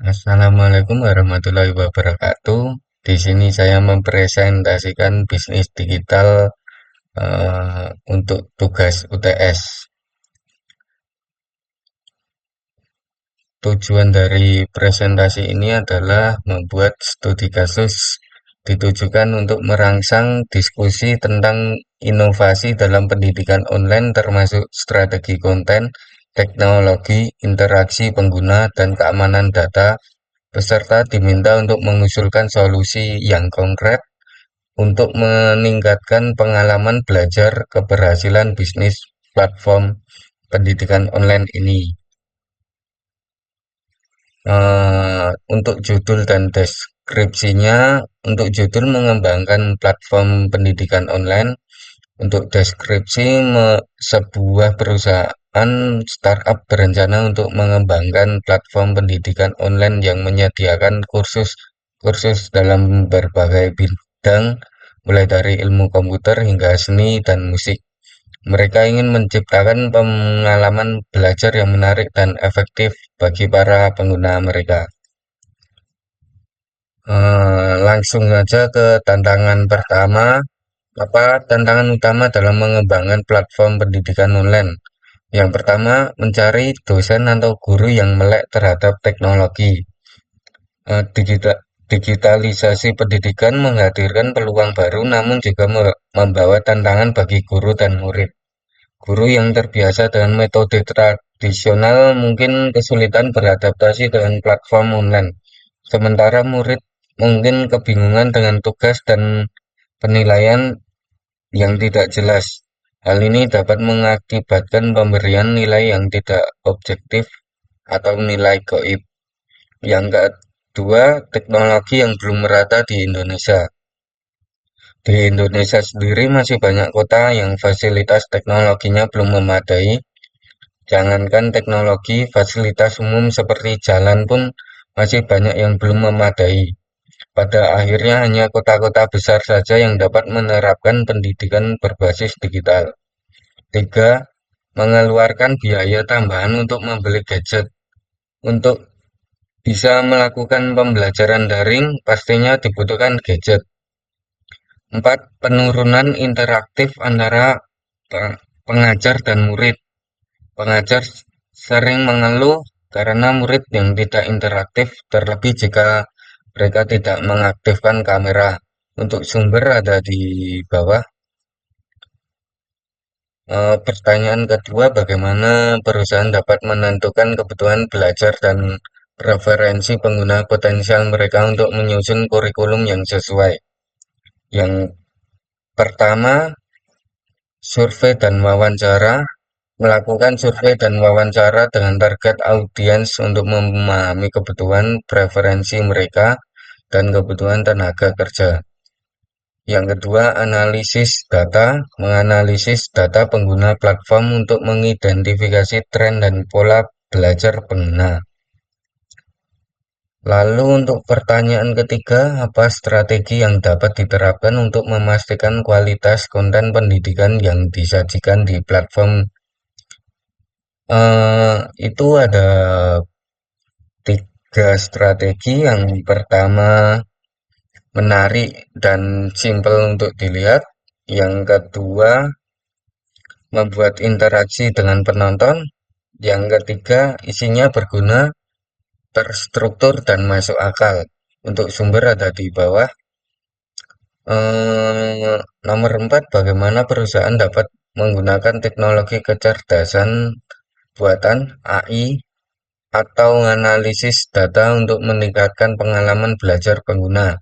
Assalamualaikum warahmatullahi wabarakatuh. Di sini saya mempresentasikan bisnis digital untuk tugas UTS. Tujuan dari presentasi ini adalah membuat studi kasus ditujukan untuk merangsang diskusi tentang inovasi dalam pendidikan online termasuk strategi konten, teknologi, interaksi pengguna, dan keamanan data. Peserta diminta untuk mengusulkan solusi yang konkret untuk meningkatkan pengalaman belajar keberhasilan bisnis platform pendidikan online ini. Untuk judul dan deskripsinya, untuk judul mengembangkan platform pendidikan online, untuk deskripsi sebuah perusahaan startup berencana untuk mengembangkan platform pendidikan online yang menyediakan kursus-kursus dalam berbagai bidang, mulai dari ilmu komputer hingga seni dan musik. Mereka ingin menciptakan pengalaman belajar yang menarik dan efektif bagi para pengguna mereka. Langsung saja ke tantangan pertama. Apa tantangan utama dalam mengembangkan platform pendidikan online? Yang pertama, mencari dosen atau guru yang melek terhadap teknologi. Digitalisasi pendidikan menghadirkan peluang baru namun juga membawa tantangan bagi guru dan murid. Guru yang terbiasa dengan metode tradisional mungkin kesulitan beradaptasi dengan platform online. Sementara murid mungkin kebingungan dengan tugas dan penilaian yang tidak jelas. Hal ini dapat mengakibatkan pemberian nilai yang tidak objektif atau nilai gaib. Yang kedua, teknologi yang belum merata di Indonesia. Di Indonesia sendiri masih banyak kota yang fasilitas teknologinya belum memadai. Jangankan teknologi, fasilitas umum seperti jalan pun masih banyak yang belum memadai. Pada akhirnya hanya kota-kota besar saja yang dapat menerapkan pendidikan berbasis digital. Tiga, mengeluarkan biaya tambahan untuk membeli gadget. Untuk bisa melakukan pembelajaran daring, pastinya dibutuhkan gadget. Empat, penurunan interaktif antara pengajar dan murid. Pengajar sering mengeluh karena murid yang tidak interaktif, terlebih jika mereka tidak mengaktifkan kamera. Untuk sumber ada di bawah. Pertanyaan kedua, bagaimana perusahaan dapat menentukan kebutuhan belajar dan preferensi pengguna potensial mereka untuk menyusun kurikulum yang sesuai? Yang pertama, survei dan wawancara. Melakukan survei dan wawancara dengan target audiens untuk memahami kebutuhan, preferensi mereka, dan kebutuhan tenaga kerja. Yang kedua, analisis data, menganalisis data pengguna platform untuk mengidentifikasi tren dan pola belajar pengguna. Lalu untuk pertanyaan ketiga, apa strategi yang dapat diterapkan untuk memastikan kualitas konten pendidikan yang disajikan di platform? Itu ada tiga strategi. Yang pertama, menarik dan simpel untuk dilihat. Yang kedua, membuat interaksi dengan penonton. Yang ketiga, isinya berguna, terstruktur, dan masuk akal. Untuk sumber ada di bawah. Nomor 4, bagaimana perusahaan dapat menggunakan teknologi kecerdasan buatan AI atau analisis data untuk meningkatkan pengalaman belajar pengguna.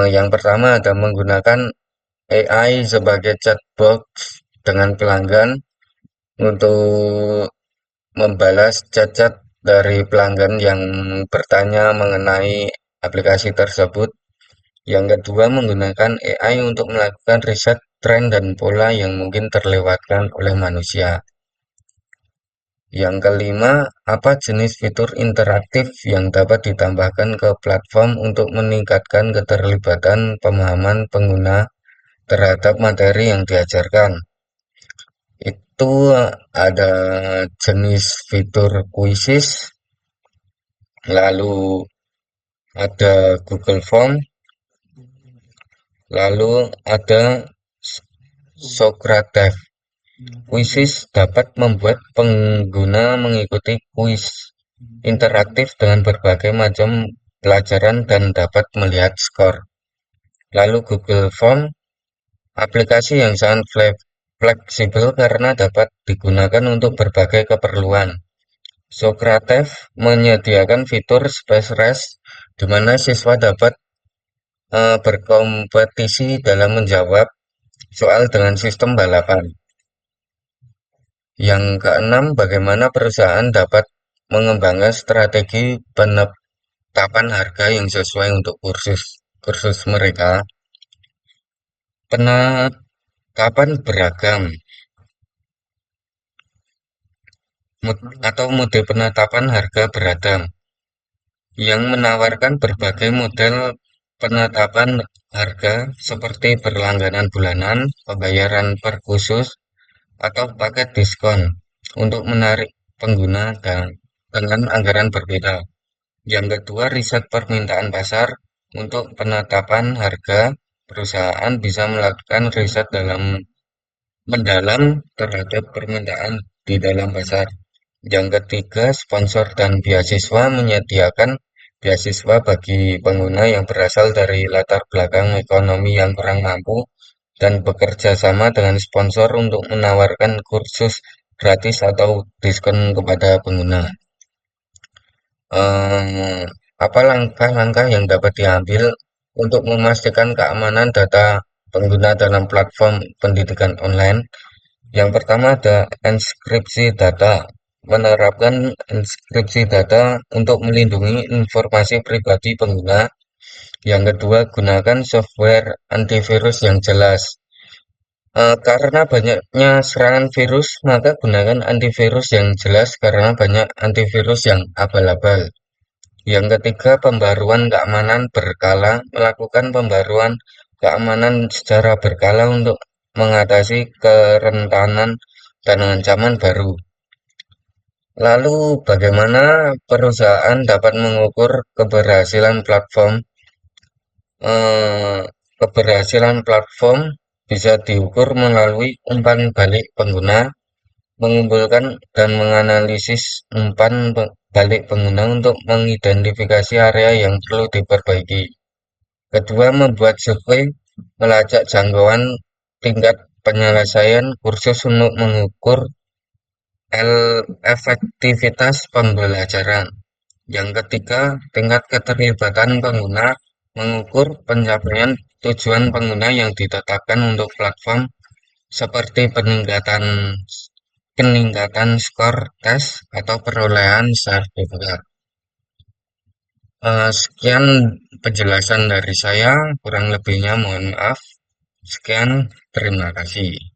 Yang pertama ada menggunakan AI sebagai chatbot dengan pelanggan untuk membalas chat-chat dari pelanggan yang bertanya mengenai aplikasi tersebut. Yang kedua, menggunakan AI untuk melakukan riset tren dan pola yang mungkin terlewatkan oleh manusia. Yang kelima, apa jenis fitur interaktif yang dapat ditambahkan ke platform untuk meningkatkan keterlibatan pemahaman pengguna terhadap materi yang diajarkan. Itu ada jenis fitur kuisis, lalu ada Google Form, lalu ada Socrates. Kuisis dapat membuat pengguna mengikuti kuis interaktif dengan berbagai macam pelajaran dan dapat melihat skor. Lalu Google Form, aplikasi yang sangat fleksibel karena dapat digunakan untuk berbagai keperluan. Socrates menyediakan fitur Space Race di mana siswa dapat berkompetisi dalam menjawab soal dengan sistem balapan. Yang keenam, bagaimana perusahaan dapat mengembangkan strategi penetapan harga yang sesuai untuk kursus mereka. Penetapan beragam atau mode penetapan harga beragam yang menawarkan berbagai model penetapan harga seperti berlangganan bulanan, pembayaran per khusus, atau paket diskon untuk menarik pengguna dengan anggaran berbeda. Yang kedua, riset permintaan pasar. Untuk penetapan harga, perusahaan bisa melakukan riset mendalam terhadap permintaan di dalam pasar. Yang ketiga, sponsor dan beasiswa menyediakan beasiswa bagi pengguna yang berasal dari latar belakang ekonomi yang kurang mampu dan bekerja sama dengan sponsor untuk menawarkan kursus gratis atau diskon kepada pengguna. Eh, apa langkah-langkah yang dapat diambil untuk memastikan keamanan data pengguna dalam platform pendidikan online? Yang pertama ada enskripsi data. Menerapkan enskripsi data untuk melindungi informasi pribadi pengguna. Yang kedua, gunakan software antivirus yang jelas. Karena banyaknya serangan virus, maka gunakan antivirus yang jelas karena banyak antivirus yang abal-abal. Yang ketiga, pembaruan keamanan berkala. Melakukan pembaruan keamanan secara berkala untuk mengatasi kerentanan dan ancaman baru. Lalu, bagaimana perusahaan dapat mengukur keberhasilan platform? Eh, Keberhasilan platform bisa diukur melalui umpan balik pengguna, mengumpulkan dan menganalisis umpan balik pengguna untuk mengidentifikasi area yang perlu diperbaiki. Kedua, membuat survei melacak jangkauan tingkat penyelesaian kursus untuk mengukur efektivitas pembelajaran. Yang ketiga, tingkat keterlibatan pengguna mengukur pencapaian tujuan pengguna yang ditetapkan untuk platform seperti peningkatan skor tes atau perolehan sertifikat. Sekian penjelasan dari saya, kurang lebihnya mohon maaf. Sekian, terima kasih.